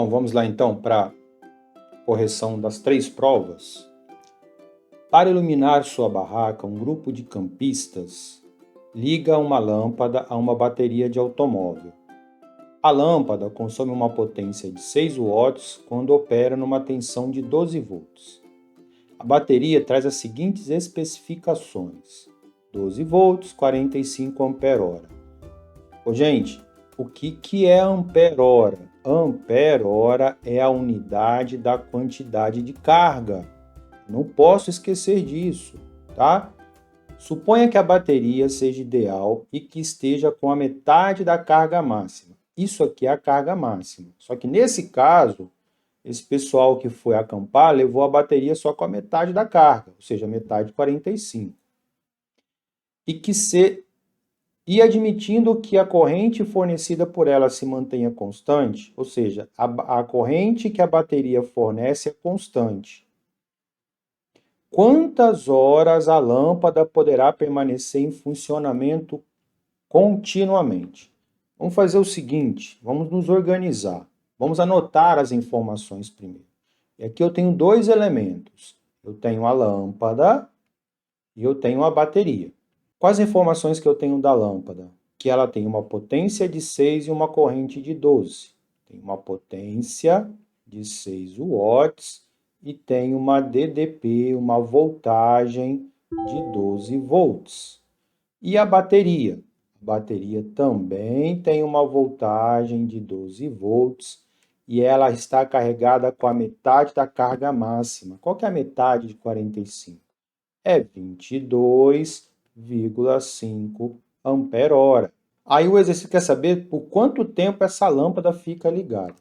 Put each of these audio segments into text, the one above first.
Bom, vamos lá então para a correção das 3 provas. Para iluminar sua barraca, um grupo de campistas liga uma lâmpada a uma bateria de automóvel. A lâmpada consome uma potência de 6 watts quando opera numa tensão de 12 volts. A bateria traz as seguintes especificações: 12 volts, 45 ampere-hora. Gente, o que é ampere-hora? Ampere-hora é a unidade da quantidade de carga. Não posso esquecer disso, tá? Suponha que a bateria seja ideal e que esteja com a metade da carga máxima. Isso aqui é a carga máxima. Só que nesse caso, esse pessoal que foi acampar levou a bateria só com a metade da carga, ou seja, metade de 45. E admitindo que a corrente fornecida por ela se mantenha constante, ou seja, a corrente que a bateria fornece é constante. Quantas horas a lâmpada poderá permanecer em funcionamento continuamente? Vamos fazer o seguinte, vamos nos organizar. Vamos anotar as informações primeiro. E aqui eu tenho 2 elementos. Eu tenho a lâmpada e eu tenho a bateria. Quais as informações que eu tenho da lâmpada? Que ela tem uma potência de 6 e uma corrente de 12. Tem uma potência de 6 watts e tem uma DDP, uma voltagem de 12 volts. E a bateria? A bateria também tem uma voltagem de 12 volts e ela está carregada com a metade da carga máxima. Qual que é a metade de 45? É 22,5 ampere-hora. Aí o exercício quer saber por quanto tempo essa lâmpada fica ligada.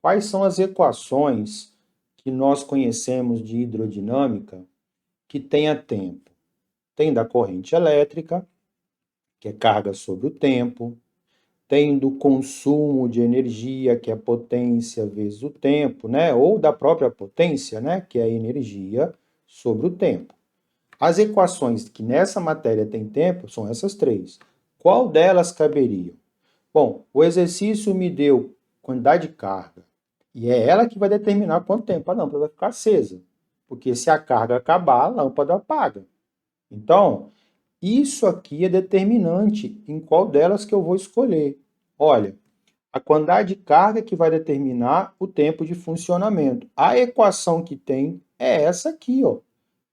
Quais são as equações que nós conhecemos de hidrodinâmica que tenha tempo? Tem da corrente elétrica, que é carga sobre o tempo, tem do consumo de energia, que é potência vezes o tempo, né? Ou da própria potência, né? Que é a energia sobre o tempo. As equações que nessa matéria tem tempo são essas 3. Qual delas caberia? Bom, o exercício me deu quantidade de carga, e é ela que vai determinar quanto tempo a lâmpada vai ficar acesa. Porque se a carga acabar, a lâmpada apaga. Então, isso aqui é determinante em qual delas que eu vou escolher. Olha, a quantidade de carga que vai determinar o tempo de funcionamento. A equação que tem é essa aqui, ó.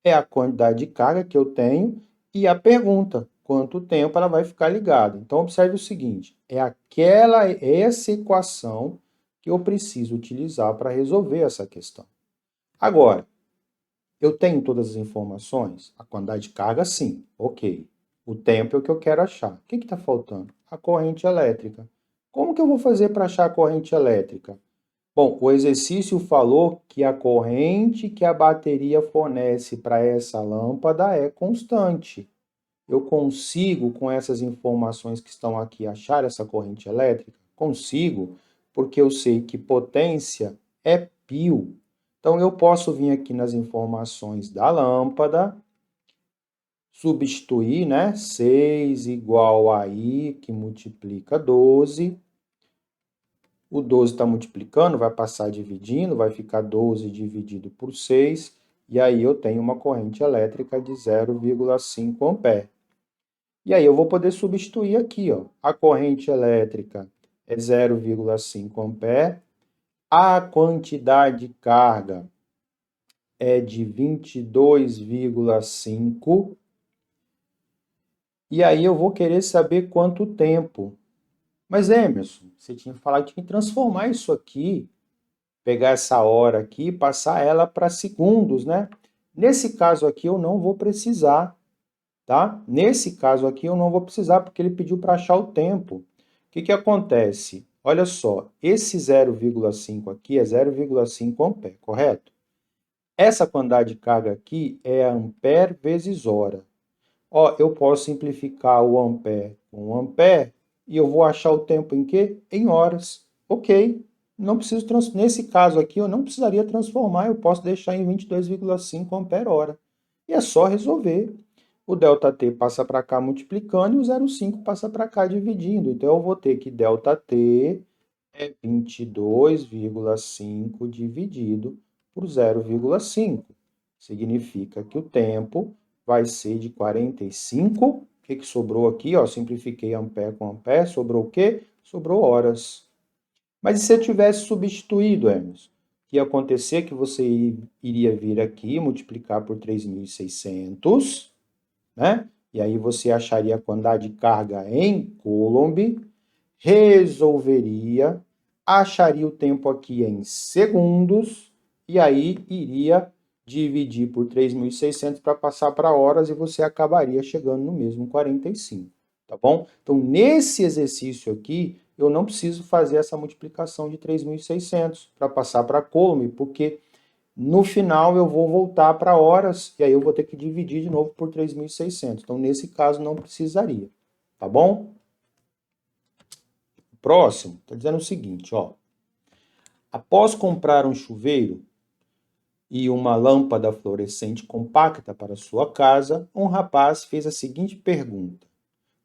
É a quantidade de carga que eu tenho e a pergunta, quanto tempo ela vai ficar ligada. Então, observe o seguinte, essa equação que eu preciso utilizar para resolver essa questão. Agora, eu tenho todas as informações? A quantidade de carga, sim. Ok. O tempo é o que eu quero achar. O que está faltando? A corrente elétrica. Como que eu vou fazer para achar a corrente elétrica? Bom, o exercício falou que a corrente que a bateria fornece para essa lâmpada é constante. Eu consigo, com essas informações que estão aqui, achar essa corrente elétrica? Consigo, porque eu sei que potência é π. Então, eu posso vir aqui nas informações da lâmpada, substituir, né? 6 igual a I, que multiplica 12. O 12 está multiplicando, vai passar dividindo, vai ficar 12 dividido por 6, e aí eu tenho uma corrente elétrica de 0,5 ampere. E aí eu vou poder substituir aqui, ó. A corrente elétrica é 0,5 ampere, a quantidade de carga é de 22,5. E aí eu vou querer saber quanto tempo. Mas, Emerson, você tinha falado que tinha que transformar isso aqui, pegar essa hora aqui e passar ela para segundos, né? Nesse caso aqui eu não vou precisar, tá? Nesse caso aqui eu não vou precisar, porque ele pediu para achar o tempo. O que que acontece? Olha só, esse 0,5 aqui é 0,5 ampere, correto? Essa quantidade de carga aqui é ampere vezes hora. Ó, eu posso simplificar o ampere com ampere e eu vou achar o tempo em quê? Em horas. Ok. Não preciso nesse caso aqui, eu não precisaria transformar, eu posso deixar em 22,5 ampere-hora. E é só resolver. O ΔT passa para cá multiplicando e o 0,5 passa para cá dividindo. Então, eu vou ter que ΔT é 22,5 dividido por 0,5. Significa que o tempo vai ser de 45. O que sobrou aqui? Ó, simplifiquei ampere com ampere. Sobrou o quê? Sobrou horas. Mas e se eu tivesse substituído, Hermes? O que ia acontecer é que você iria vir aqui, multiplicar por 3.600, né? E aí você acharia a quantidade de carga em Coulomb, resolveria, acharia o tempo aqui em segundos, e aí iria dividir por 3.600 para passar para horas, e você acabaria chegando no mesmo 45, tá bom? Então, nesse exercício aqui, eu não preciso fazer essa multiplicação de 3.600 para passar para Coulomb, porque no final eu vou voltar para horas, e aí eu vou ter que dividir de novo por 3.600. Então, nesse caso, não precisaria, tá bom? Próximo, está dizendo o seguinte, ó. Após comprar um chuveiro e uma lâmpada fluorescente compacta para sua casa, um rapaz fez a seguinte pergunta: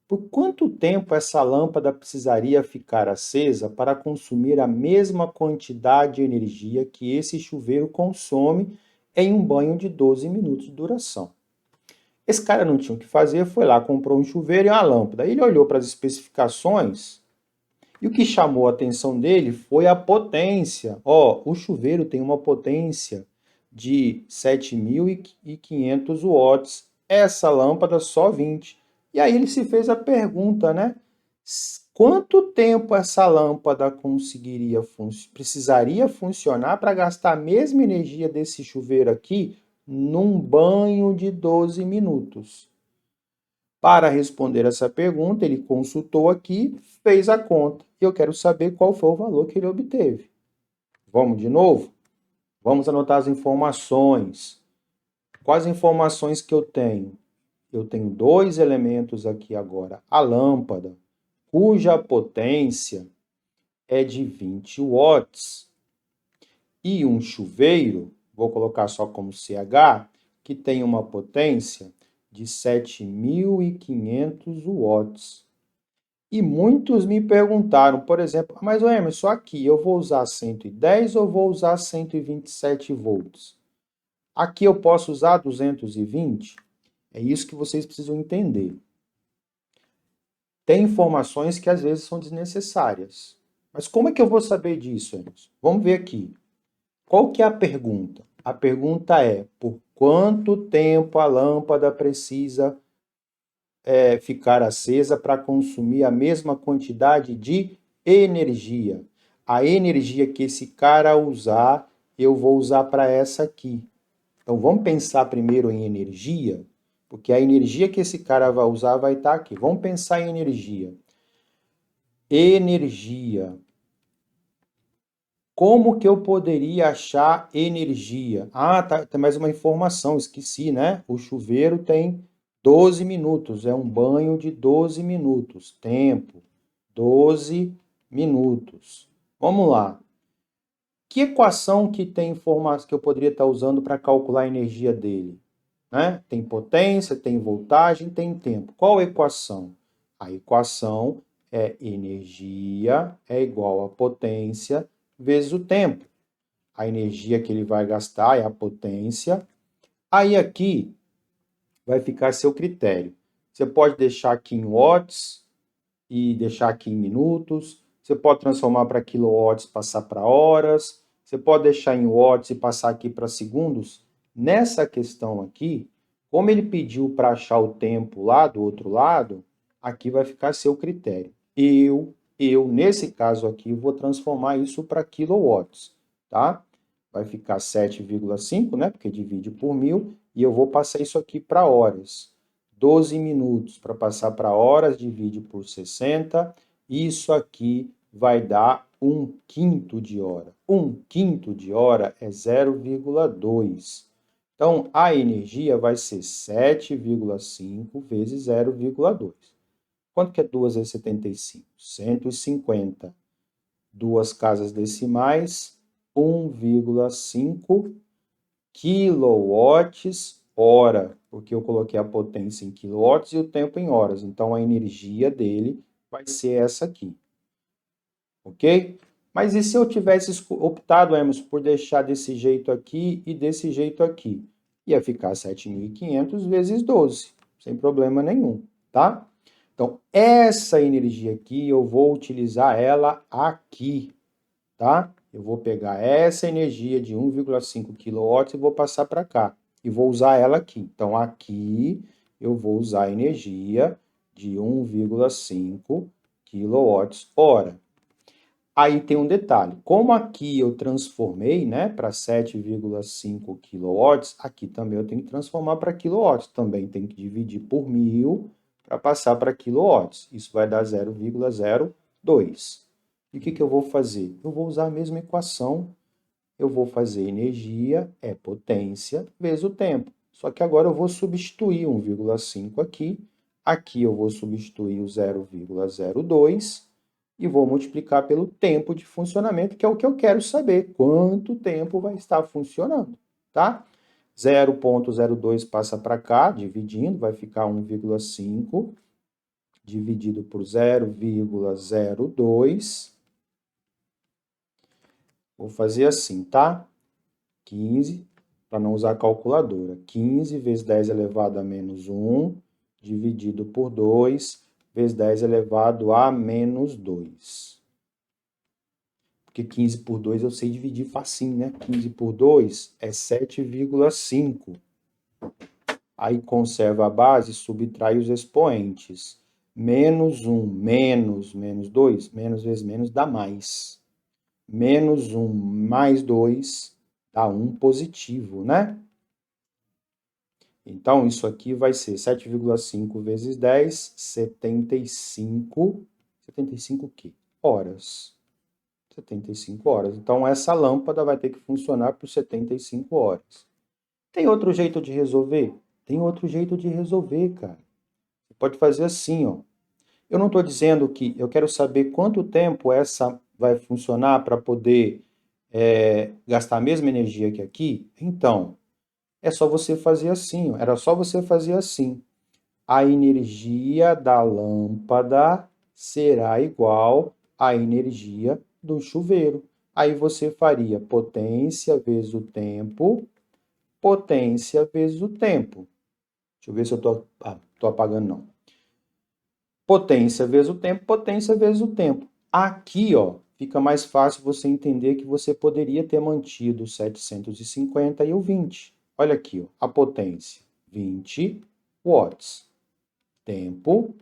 por quanto tempo essa lâmpada precisaria ficar acesa para consumir a mesma quantidade de energia que esse chuveiro consome em um banho de 12 minutos de duração? Esse cara não tinha o que fazer, foi lá, comprou um chuveiro e uma lâmpada. Ele olhou para as especificações e o que chamou a atenção dele foi a potência. Ó, o chuveiro tem uma potência de 7.500 watts. Essa lâmpada só 20. E aí ele se fez a pergunta, né? Quanto tempo essa lâmpada precisaria funcionar para gastar a mesma energia desse chuveiro aqui num banho de 12 minutos? Para responder essa pergunta, ele consultou aqui, fez a conta. E eu quero saber qual foi o valor que ele obteve. Vamos de novo? Vamos anotar as informações. Quais informações que eu tenho? Eu tenho dois elementos aqui agora. A lâmpada, cuja potência é de 20 watts. E um chuveiro, vou colocar só como CH, que tem uma potência de 7.500 watts. E muitos me perguntaram, por exemplo, mas Emerson, só aqui eu vou usar 110 ou vou usar 127 volts? Aqui eu posso usar 220? É isso que vocês precisam entender. Tem informações que às vezes são desnecessárias. Mas como é que eu vou saber disso, Emerson? Vamos ver aqui. Qual que é a pergunta? A pergunta é, por quanto tempo a lâmpada precisa ficar acesa para consumir a mesma quantidade de energia? A energia que esse cara usar, eu vou usar para essa aqui. Então, vamos pensar primeiro em energia, porque a energia que esse cara vai usar vai estar aqui. Vamos pensar em energia. Energia. Como que eu poderia achar energia? Ah, tem mais uma informação, esqueci, né? O chuveiro tem 12 minutos, é um banho de 12 minutos. Tempo, 12 minutos. Vamos lá. Que equação que tem informação que eu poderia estar usando para calcular a energia dele? Né? Tem potência, tem voltagem, tem tempo. Qual a equação? A equação é energia é igual a potência vezes o tempo. A energia que ele vai gastar é a potência. Aí aqui vai ficar a seu critério. Você pode deixar aqui em watts e deixar aqui em minutos. Você pode transformar para quilowatts, passar para horas. Você pode deixar em watts e passar aqui para segundos. Nessa questão aqui, como ele pediu para achar o tempo lá do outro lado, aqui vai ficar a seu critério. Nesse caso aqui, vou transformar isso para quilowatts, tá? Vai ficar 7,5, né? Porque divide por 1.000. E eu vou passar isso aqui para horas. 12 minutos para passar para horas, divide por 60. Isso aqui vai dar 1/5 de hora. 1/5 de hora é 0,2. Então, a energia vai ser 7,5 vezes 0,2. Quanto que é 2 vezes 75? 150. Duas casas decimais, 1,5 quilowatts-hora, porque eu coloquei a potência em quilowatts e o tempo em horas. Então, a energia dele vai ser essa aqui. Ok? Mas e se eu tivesse optado, Emerson, por deixar desse jeito aqui e desse jeito aqui? Ia ficar 7.500 vezes 12, sem problema nenhum, tá? Então, essa energia aqui, eu vou utilizar ela aqui, tá? Eu vou pegar essa energia de 1,5 kW e vou passar para cá. E vou usar ela aqui. Então, aqui eu vou usar a energia de 1,5 kWh. Aí tem um detalhe, como aqui eu transformei, né, para 7,5 kW, aqui também eu tenho que transformar para quilowatts, também tem que dividir por 1.000 para passar para quilowatts, isso vai dar 0,02. E o que eu vou fazer? Eu vou usar a mesma equação, eu vou fazer energia é potência vezes o tempo, só que agora eu vou substituir 1,5 aqui eu vou substituir o 0,02, e vou multiplicar pelo tempo de funcionamento, que é o que eu quero saber, quanto tempo vai estar funcionando, tá? 0,02 passa para cá, dividindo, vai ficar 1,5 dividido por 0,02. Vou fazer assim, tá? 15, para não usar calculadora, 15 vezes 10 elevado a menos 1, dividido por 2, vezes 10 elevado a menos 2. Porque 15 por 2 eu sei dividir facinho, né? 15 por 2 é 7,5. Aí conserva a base, subtrai os expoentes. Menos 1, menos 2, menos vezes menos dá mais. Menos 1 mais 2 dá 1 positivo, né? Então, isso aqui vai ser 7,5 vezes 10, 75. 75 o quê? Horas. 75 horas. Então, essa lâmpada vai ter que funcionar por 75 horas. Tem outro jeito de resolver? Tem outro jeito de resolver, cara. Você pode fazer assim, ó. Eu não estou dizendo que eu quero saber quanto tempo essa vai funcionar para poder gastar a mesma energia que aqui. Então, é só você fazer assim, ó. Era só você fazer assim. A energia da lâmpada será igual à energia do chuveiro. Aí você faria potência vezes o tempo, potência vezes o tempo. Deixa eu ver se eu tô apagando, não. Potência vezes o tempo, potência vezes o tempo. Aqui, ó, fica mais fácil você entender que você poderia ter mantido o 750 e o 20. Olha aqui, ó, a potência, 20 watts. Tempo,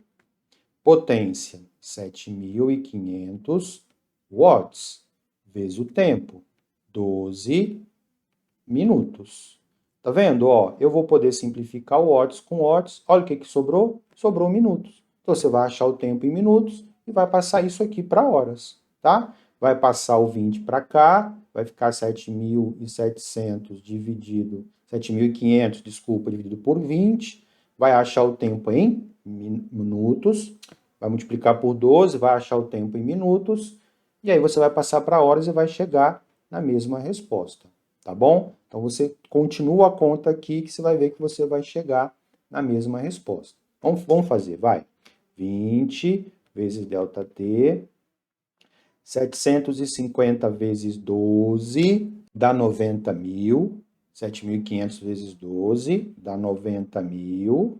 potência, 7.500 watts, vezes o tempo, 12 minutos. Tá vendo? Ó, eu vou poder simplificar o watts com watts. Olha o que sobrou? Sobrou minutos. Então, você vai achar o tempo em minutos e vai passar isso aqui para horas, tá? Vai passar o 20 para cá, vai ficar 7.700 dividido, 7.500, desculpa, dividido por 20. Vai achar o tempo em minutos, vai multiplicar por 12, vai achar o tempo em minutos, e aí você vai passar para horas e vai chegar na mesma resposta, tá bom? Então você continua a conta aqui que você vai ver que você vai chegar na mesma resposta. Vamos fazer, vai. 20 vezes ΔT, 750 vezes 12 dá 90.000, 7.500 vezes 12 dá 90.000.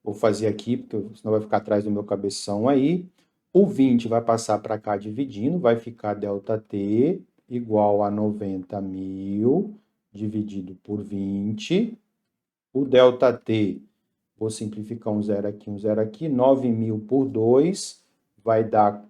Vou fazer aqui, porque senão vai ficar atrás do meu cabeção aí. O 20 vai passar para cá dividindo, vai ficar ΔT igual a 90.000 dividido por 20. O ΔT, vou simplificar um zero aqui, 9.000 por 2 vai dar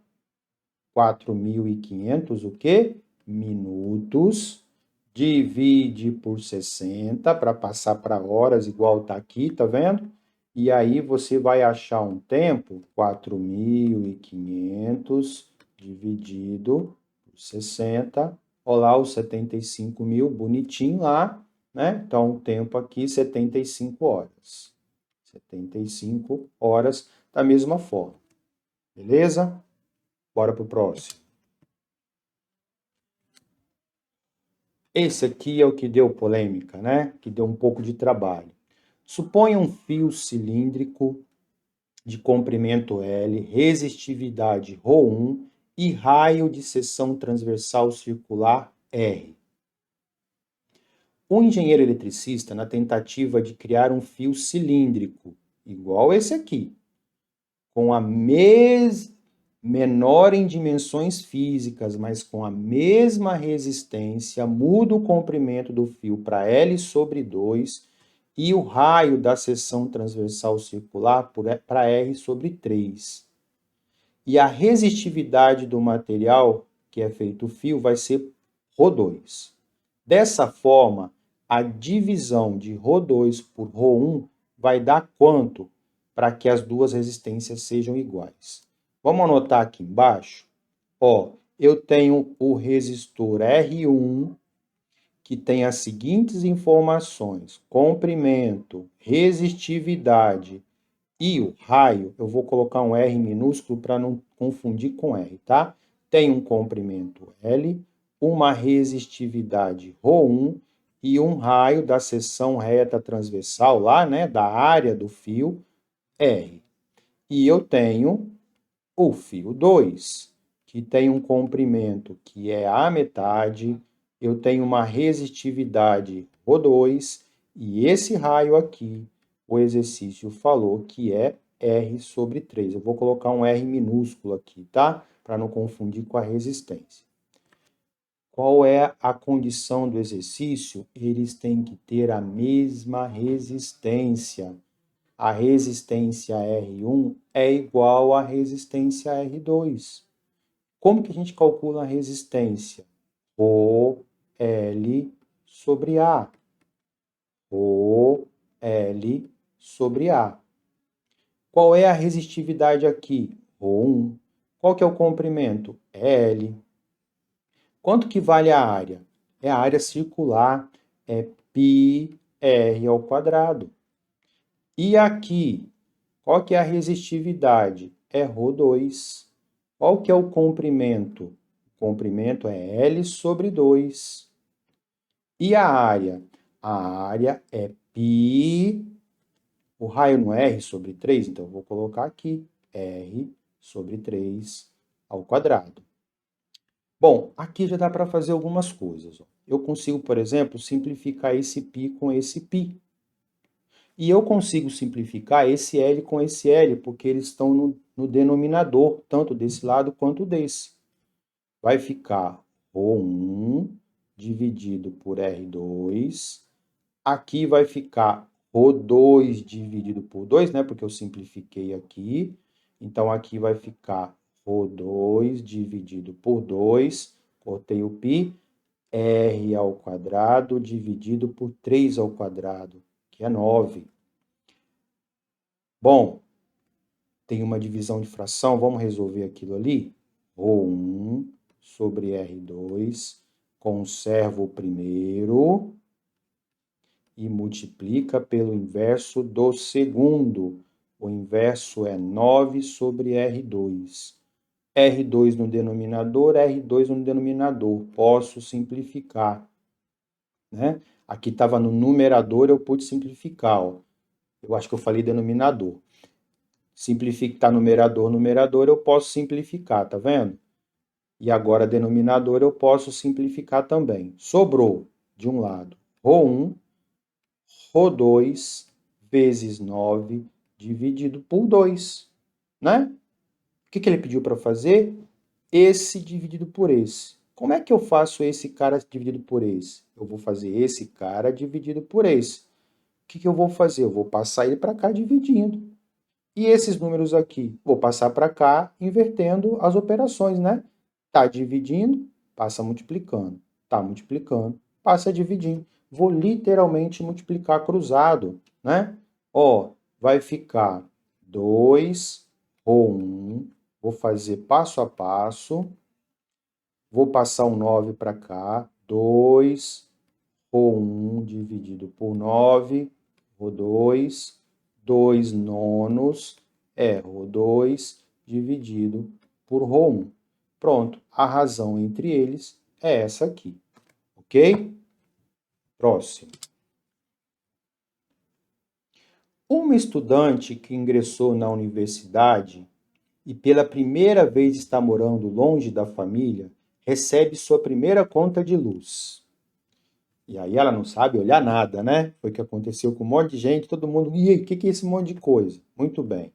4.500, o quê? Minutos. Divide por 60 para passar para horas, igual tá aqui, tá vendo? E aí você vai achar um tempo, 4.500 dividido por 60. Olha lá os 75.000, bonitinho lá, né? Então, o tempo aqui, 75 horas. 75 horas da mesma forma. Beleza? Bora pro próximo. Esse aqui é o que deu polêmica, né? Que deu um pouco de trabalho. Suponha um fio cilíndrico de comprimento L, resistividade ρ1 e raio de seção transversal circular R. O engenheiro eletricista, na tentativa de criar um fio cilíndrico, igual esse aqui, com a menor em dimensões físicas, mas com a mesma resistência, muda o comprimento do fio para L/2 e o raio da seção transversal circular para R/3. E a resistividade do material que é feito o fio vai ser ρ2. Dessa forma, a divisão de ρ2 por ρ1 vai dar quanto para que as duas resistências sejam iguais? Vamos anotar aqui embaixo. Ó, eu tenho o resistor R1, que tem as seguintes informações: comprimento, resistividade e o raio. Eu vou colocar um R minúsculo para não confundir com R, tá? Tem um comprimento L, uma resistividade ρ1 e um raio da seção reta transversal lá, né, da área do fio, R. E eu tenho o fio 2, que tem um comprimento que é a metade, eu tenho uma resistividade ρ2 e esse raio aqui, o exercício falou que é R/3. Eu vou colocar um R minúsculo aqui, tá? Para não confundir com a resistência. Qual é a condição do exercício? Eles têm que ter a mesma resistência. A resistência R1 é igual à resistência R2. Como que a gente calcula a resistência? ρL sobre A. ρL sobre A. Qual é a resistividade aqui? ρ1. Qual que é o comprimento? L. Quanto que vale a área? É a área circular, é πr ao quadrado. E aqui, qual que é a resistividade? É ρ2. Qual que é o comprimento? O comprimento é L/2. E a área? A área é π. O raio não é R/3, então eu vou colocar aqui R/3 ao quadrado. Bom, aqui já dá para fazer algumas coisas. Eu consigo, por exemplo, simplificar esse π com esse π. E eu consigo simplificar esse L com esse L, porque eles estão no denominador, tanto desse lado quanto desse. Vai ficar ρ1 dividido por R2. Aqui vai ficar ρ2 dividido por 2, né? Porque eu simplifiquei aqui. Então, aqui vai ficar ρ2 dividido por 2. Cortei o π. R ao quadrado dividido por 3 ao quadrado, que é 9. Bom, tem uma divisão de fração, vamos resolver aquilo ali? ρ1 sobre R2, conserva o primeiro e multiplica pelo inverso do segundo. O inverso é 9 sobre R2. R2 no denominador, R2 no denominador. Posso simplificar, né? Aqui estava no numerador, eu pude simplificar, ó. Eu acho que eu falei denominador. Simplificar numerador, numerador, eu posso simplificar, tá vendo? E agora denominador eu posso simplificar também. Sobrou, de um lado, ρ1, ρ2 vezes 9 dividido por 2, né? O que ele pediu para fazer? Esse dividido por esse. Como é que eu faço esse cara dividido por esse? Eu vou fazer esse cara dividido por esse. O que eu vou fazer? Eu vou passar ele para cá dividindo. E esses números aqui? Vou passar para cá invertendo as operações, né? Tá dividindo, passa multiplicando. Tá multiplicando, passa dividindo. Vou literalmente multiplicar cruzado, né? Ó, vai ficar 2 ρ1. Vou fazer passo a passo. Vou passar um 9 para cá. 2 ρ1 dividido por 9. ρ2. 2 nonos é ρ2 dividido por ρ1. Pronto, a razão entre eles é essa aqui, ok? Próximo. Uma estudante que ingressou na universidade e pela primeira vez está morando longe da família, recebe sua primeira conta de luz. E aí ela não sabe olhar nada, né? Foi o que aconteceu com um monte de gente, todo mundo, e aí, o que é esse monte de coisa? Muito bem.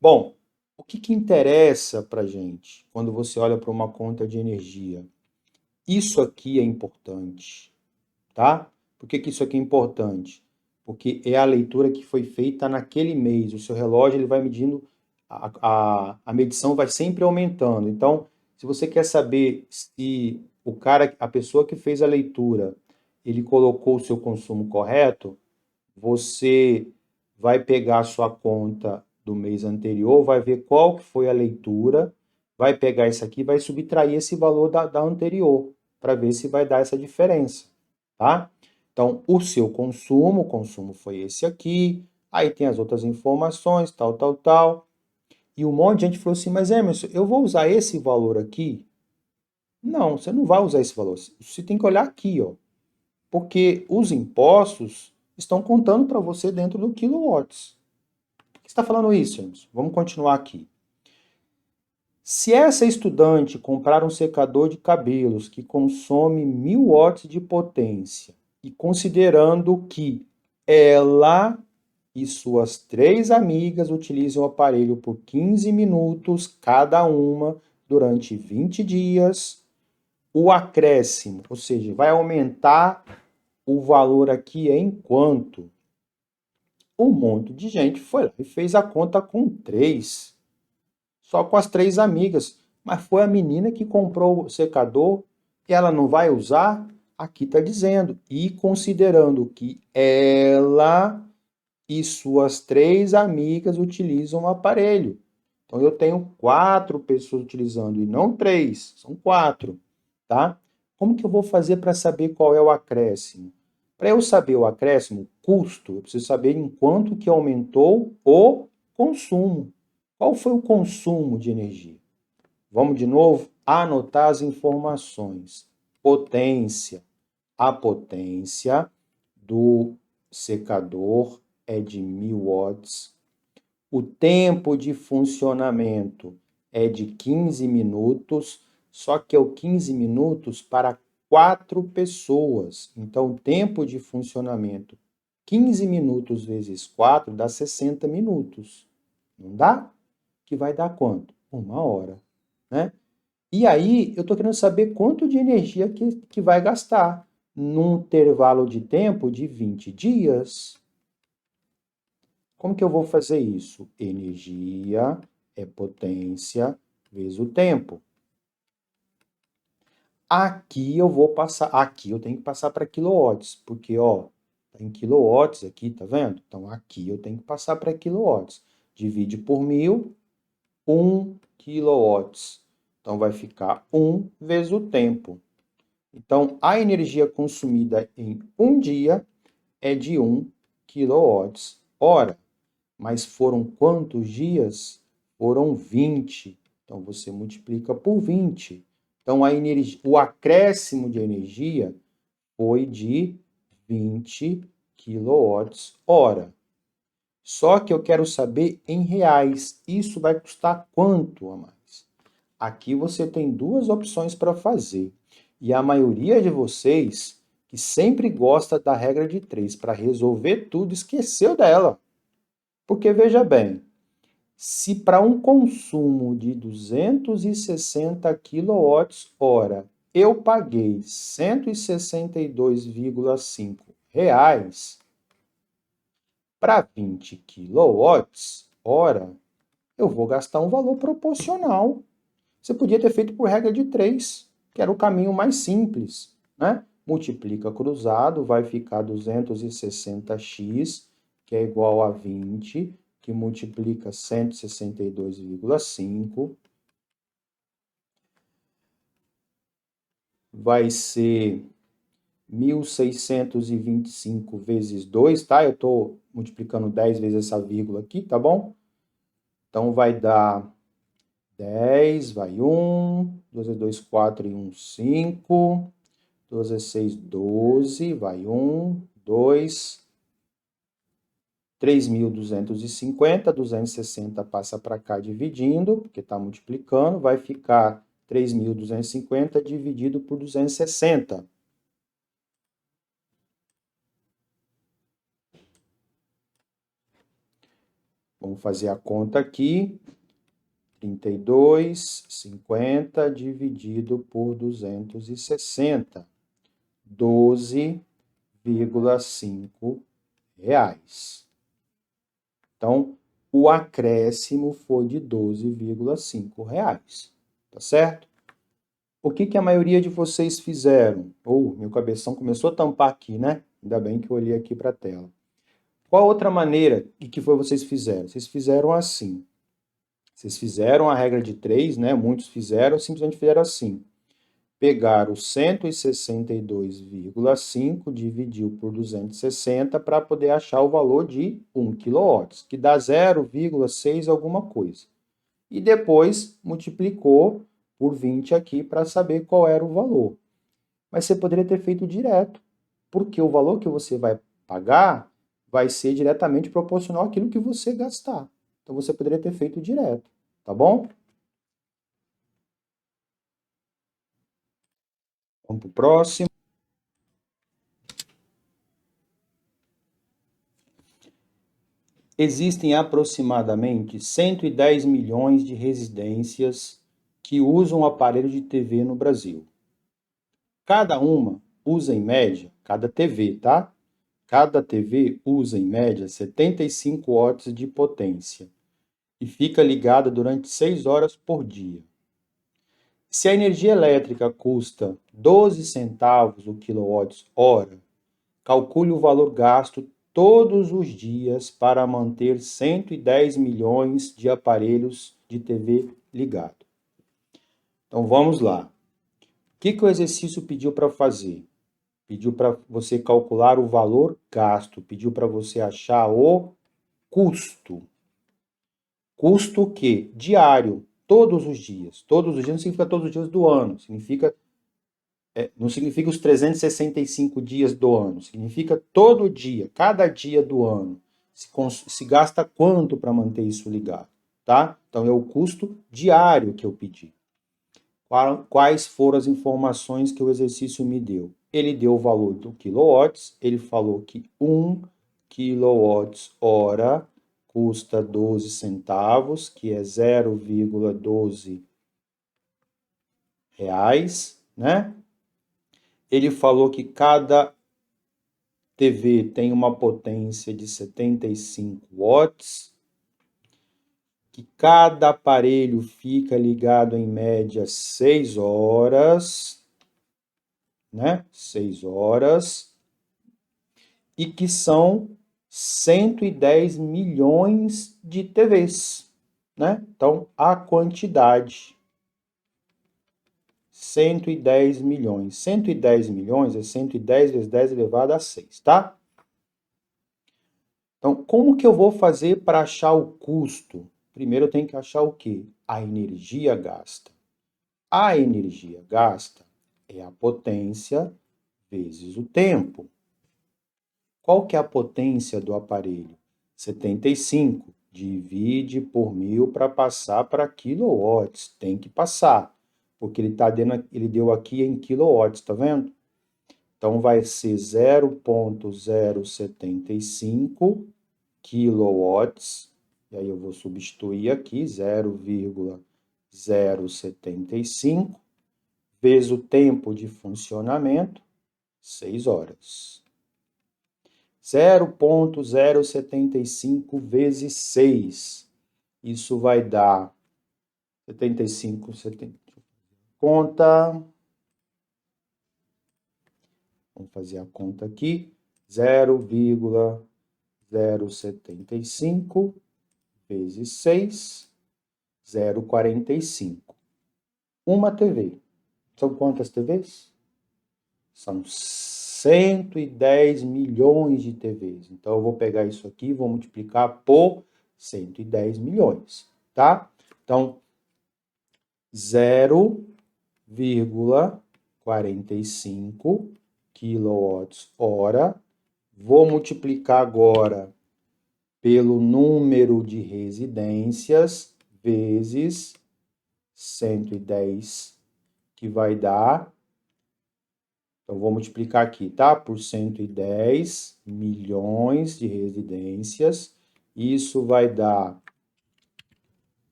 Bom, o que interessa para gente quando você olha para uma conta de energia? Isso aqui é importante, tá? Por que isso aqui é importante? Porque é a leitura que foi feita naquele mês. O seu relógio ele vai medindo, a medição vai sempre aumentando. Então, se você quer saber se a pessoa que fez a leitura, ele colocou o seu consumo correto, você vai pegar a sua conta do mês anterior, vai ver qual que foi a leitura, vai pegar isso aqui, vai subtrair esse valor da anterior, para ver se vai dar essa diferença, tá? Então, o consumo foi esse aqui, aí tem as outras informações, tal, tal, tal. E um monte de gente falou assim, mas Emerson, eu vou usar esse valor aqui? Não, você não vai usar esse valor. Você tem que olhar aqui, ó. Porque os impostos estão contando para você dentro do quilowatts. Por que você está falando isso, Emerson? Vamos continuar aqui. Se essa estudante comprar um secador de cabelos que consome 1.000 watts de potência e considerando que ela e suas 3 amigas utilizam o aparelho por 15 minutos cada uma durante 20 dias, o acréscimo, ou seja, vai aumentar o valor aqui é enquanto um monte de gente foi lá e fez a conta com 3, só com as 3 amigas. Mas foi a menina que comprou o secador e ela não vai usar? Aqui está dizendo. E considerando que ela e suas 3 amigas utilizam o aparelho. Então eu tenho 4 pessoas utilizando e não 3, são 4, tá? Como que eu vou fazer para saber qual é o acréscimo? Para eu saber o acréscimo, custo, eu preciso saber em quanto que aumentou o consumo. Qual foi o consumo de energia? Vamos de novo anotar as informações. Potência. A potência do secador é de 1.000 watts. O tempo de funcionamento é de 15 minutos, só que é o 15 minutos para 4 pessoas. Então, o tempo de funcionamento, 15 minutos vezes 4 dá 60 minutos. Não dá? Que vai dar quanto? 1 hora, né? E aí, eu estou querendo saber quanto de energia que vai gastar num intervalo de tempo de 20 dias. Como que eu vou fazer isso? Energia é potência vezes o tempo. Aqui eu vou passar, aqui eu tenho que passar para quilowatts, porque ó, tá em quilowatts aqui, tá vendo? Então aqui eu tenho que passar para quilowatts. Divide por 1.000, 1 quilowatts. Então vai ficar 1 vezes o tempo. Então a energia consumida em um dia é de 1 kWh. Mas foram quantos dias? Foram 20. Então você multiplica por 20. Então o acréscimo de energia foi de 20 kWh. Só que eu quero saber em reais. Isso vai custar quanto a mais? Aqui você tem 2 opções para fazer. E a maioria de vocês, que sempre gosta da regra de 3 para resolver tudo, esqueceu dela. Porque veja bem, se para um consumo de 260 kWh eu paguei 162,5 reais, para 20 kWh, eu vou gastar um valor proporcional. Você podia ter feito por regra de 3, que era o caminho mais simples, né? Multiplica cruzado, vai ficar 260x, que é igual a 20, que multiplica 162,5. Vai ser 1.625 vezes 2, tá? Eu estou multiplicando 10 vezes essa vírgula aqui, tá bom? Então vai dar 10, vai 1, 2 vezes 2, 4 e 1, 5. 2 vezes 6, 12, vai 1, 2, 3.250, 260 passa para cá dividindo, porque está multiplicando, vai ficar 3.250 dividido por 260. Vamos fazer a conta aqui. 32,50 dividido por 260. 12,5 reais. Então, o acréscimo foi de 12,5 reais. Tá certo? O que a maioria de vocês fizeram? Meu cabeção começou a tampar aqui, né? Ainda bem que eu olhei aqui para a tela. Qual outra maneira que foi vocês fizeram? Vocês fizeram assim. Vocês fizeram a regra de 3, né? Muitos fizeram, simplesmente fizeram assim. Pegaram 162,5, dividiu por 260 para poder achar o valor de 1 kW, que dá 0,6 alguma coisa. E depois multiplicou por 20 aqui para saber qual era o valor. Mas você poderia ter feito direto, porque o valor que você vai pagar vai ser diretamente proporcional àquilo que você gastar. Então você poderia ter feito direto, tá bom? Vamos para o próximo. Existem aproximadamente 110 milhões de residências que usam aparelho de TV no Brasil. Cada uma usa em média, cada TV, tá? Cada TV usa em média 75 watts de potência e fica ligada durante 6 horas por dia. Se a energia elétrica custa 12 centavos o quilowatt-hora, calcule o valor gasto todos os dias para manter 110 milhões de aparelhos de TV ligado. Então vamos lá. O que o exercício pediu para fazer? Pediu para você calcular o valor gasto, pediu para você achar o custo. Custo o quê? Diário, todos os dias. Todos os dias não significa todos os dias do ano, não significa os 365 dias do ano, significa todo dia, cada dia do ano. Se gasta quanto para manter isso ligado, tá? Então é o custo diário que eu pedi. Quais foram as informações que o exercício me deu? Ele deu o valor do quilowatts, ele falou que 1 kWh custa 12 centavos, que é 0,12 reais, né? Ele falou que cada TV tem uma potência de 75 watts, que cada aparelho fica ligado em média 6 horas, né? 6 horas, e que são 110 milhões de TVs, né? Então, a quantidade 110 milhões. 110 milhões é 110 vezes 10 elevado a 6, tá? Então, como que eu vou fazer para achar o custo? Primeiro eu tenho que achar o quê? A energia gasta. A energia gasta é a potência vezes o tempo. Qual que é a potência do aparelho? 75. Divide por 1000 para passar para quilowatts. Tem que passar, porque ele deu aqui em quilowatts, tá vendo? Então vai ser 0,075 quilowatts, e aí eu vou substituir aqui 0,075 vezes o tempo de funcionamento, 6 horas. 0,075 vezes 6. Isso vai dar 75, 70. Conta. Vamos fazer a conta aqui. 0,075 vezes 6, 0,45. Uma TV. São quantas TVs? São 110 milhões de TVs. Então, eu vou pegar isso aqui e vou multiplicar por 110 milhões, tá? Então, 0,45 quilowatts-hora. Vou multiplicar agora pelo número de residências vezes 110, que vai dar, então vou multiplicar aqui, tá? Por 110 milhões de residências, isso vai dar,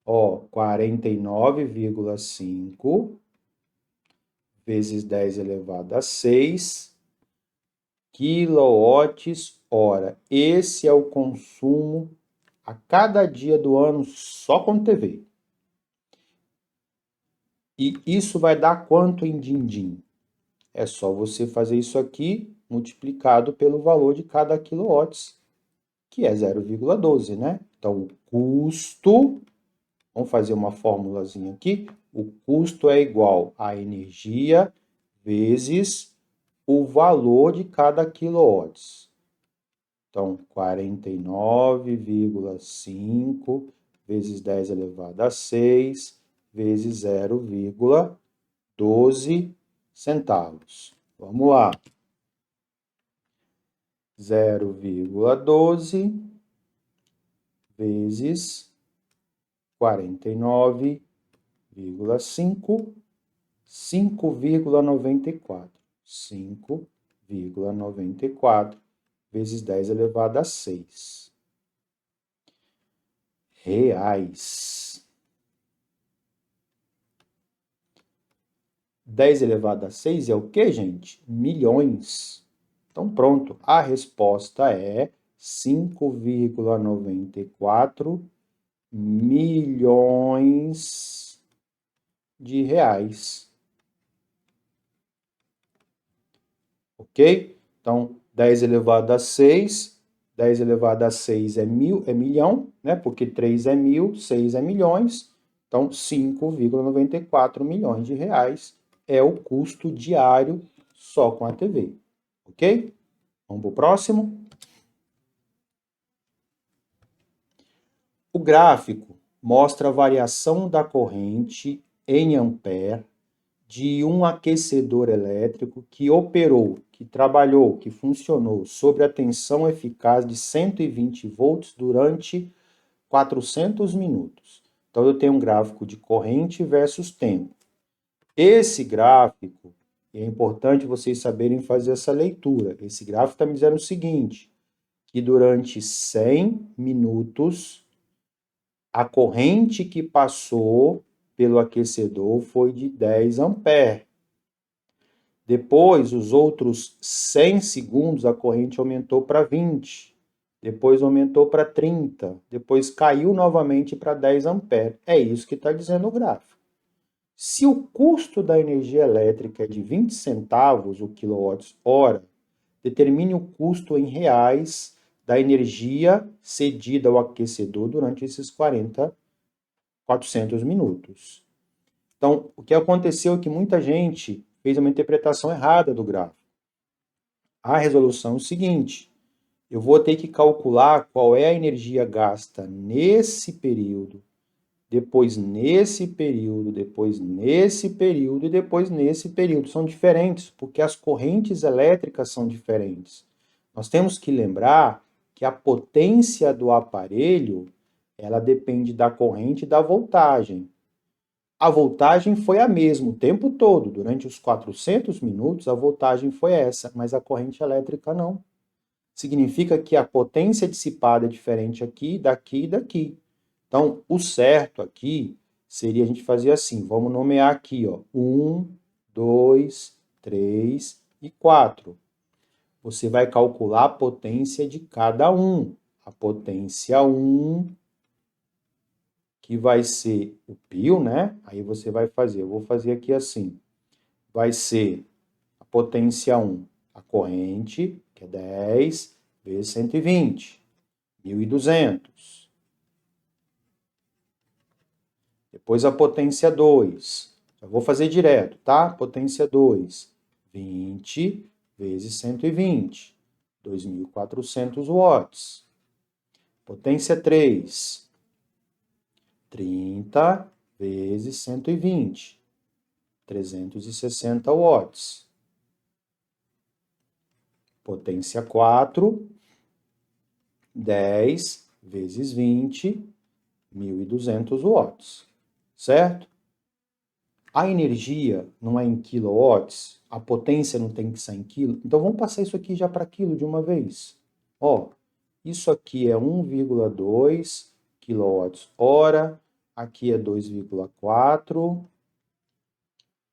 ó, 49,5 vezes 10 elevado a 6 quilowatts-hora. Esse é o consumo a cada dia do ano só com TV. E isso vai dar quanto em din-din? É só você fazer isso aqui multiplicado pelo valor de cada quilowatts, que é 0,12, né? Então, o custo, vamos fazer uma formulazinha aqui, o custo é igual a energia vezes o valor de cada quilowatts. Então, 49,5 vezes 10 elevado a 6 vezes 0,12 centavos. Vamos lá. 0,12 vezes 49,5, 5,94. 5,94 vezes 10 elevado a 6 reais. 10 elevado a 6 é o quê, gente? Milhões. Então, pronto. A resposta é 5,94 milhões de reais. Ok? Então, 10 elevado a 6, 10 elevado a 6 é milhão, né? Porque 3 é mil, 6 é milhões. Então, 5,94 milhões de reais é o custo diário só com a TV. Ok? Vamos para o próximo. O gráfico mostra a variação da corrente em ampere de um aquecedor elétrico que operou, que trabalhou, que funcionou sob a tensão eficaz de 120 volts durante 400 minutos. Então, eu tenho um gráfico de corrente versus tempo. Esse gráfico, é importante vocês saberem fazer essa leitura. Esse gráfico está me dizendo o seguinte, que durante 100 minutos, a corrente que passou pelo aquecedor foi de 10 amperes. Depois, os outros 100 segundos, a corrente aumentou para 20. Depois aumentou para 30. Depois caiu novamente para 10 amperes. É isso que está dizendo o gráfico. Se o custo da energia elétrica é de 20 centavos o quilowatt-hora, determine o custo em reais da energia cedida ao aquecedor durante esses 400 minutos. Então, o que aconteceu é que muita gente fez uma interpretação errada do gráfico. A resolução é o seguinte, eu vou ter que calcular qual é a energia gasta nesse período, depois nesse período, depois nesse período e depois nesse período. São diferentes, porque as correntes elétricas são diferentes. Nós temos que lembrar que a potência do aparelho, ela depende da corrente e da voltagem. A voltagem foi a mesma o tempo todo, durante os 400 minutos a voltagem foi essa, mas a corrente elétrica não. Significa que a potência dissipada é diferente aqui, daqui e daqui. Então, o certo aqui seria a gente fazer assim, vamos nomear aqui, ó, 1, 2, 3 e 4. Você vai calcular a potência de cada um. A potência 1, que vai ser o pio, né? Aí você vai fazer, eu vou fazer aqui assim, vai ser a potência 1, a corrente, que é 10 vezes 120, 1.200. Depois a potência 2, eu vou fazer direto, tá? Potência 2, 20 vezes 120, 2.400 watts. Potência 3, 30 vezes 120, 360 watts. Potência 4, 10 vezes 20, 1.200 watts, certo? A energia não é em quilowatts, a potência não tem que ser em quilo, então vamos passar isso aqui já para quilo de uma vez. Ó, isso aqui é 1,2 kWh, aqui é 2,4,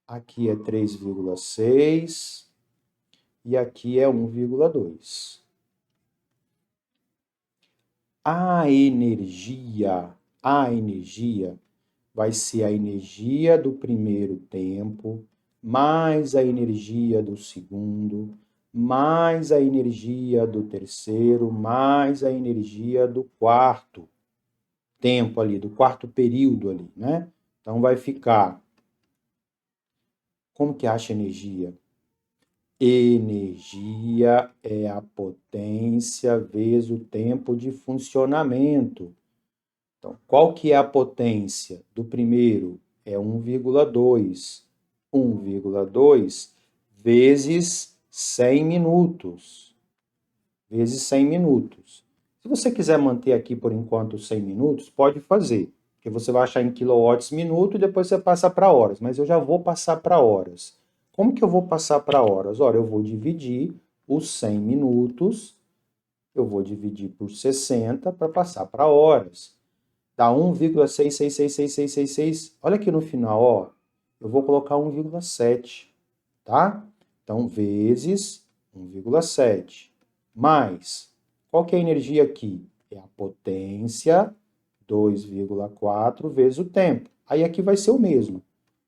aqui é 3,6 e aqui é 1,2. A energia vai ser a energia do primeiro tempo, mais a energia do segundo, mais a energia do terceiro, mais a energia do quarto tempo ali, do quarto período ali, né? Então vai ficar, como que acha energia? Energia é a potência vezes o tempo de funcionamento. Então, qual que é a potência do primeiro? É 1,2. 1,2 vezes 100 minutos. Vezes 100 minutos. Se você quiser manter aqui por enquanto 100 minutos, pode fazer. Porque você vai achar em quilowatts minuto e depois você passa para horas. Mas eu já vou passar para horas. Como que eu vou passar para horas? Olha, eu vou dividir os 100 minutos, eu vou dividir por 60 para passar para horas. Dá 1,6666666. Olha aqui no final, ó. Eu vou colocar 1,7, tá? Então, vezes 1,7. Mais, qual que é a energia aqui? É a potência 2,4 vezes o tempo. Aí aqui vai ser o mesmo.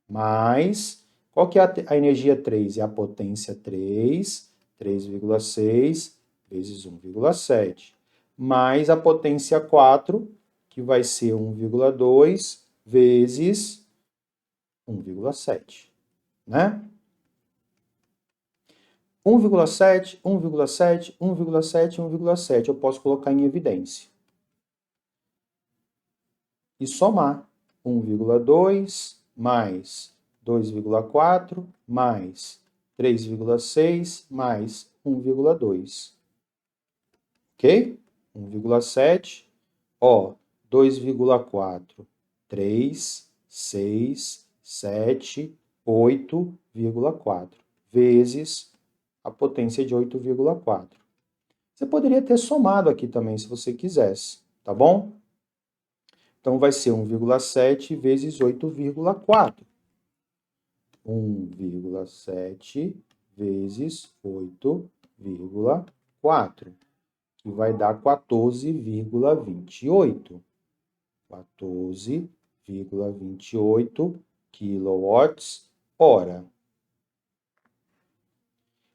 Mais, qual que é a energia 3? É a potência 3, 3,6 vezes 1,7. Mais a potência 4, que vai ser 1,2 vezes 1,7, né? 1,7, 1,7, 1,7, 1,7 eu posso colocar em evidência. E somar 1,2 mais 2,4 mais 3,6 mais 1,2. Ok? 1,7, ó, 2,4, 3, 6, 7, 8,4 vezes a potência de 8,4. Você poderia ter somado aqui também, se você quisesse, tá bom? Então, vai ser 1,7 vezes 8,4. 1,7 vezes 8,4, que vai dar 14,28. 14,28 kWh.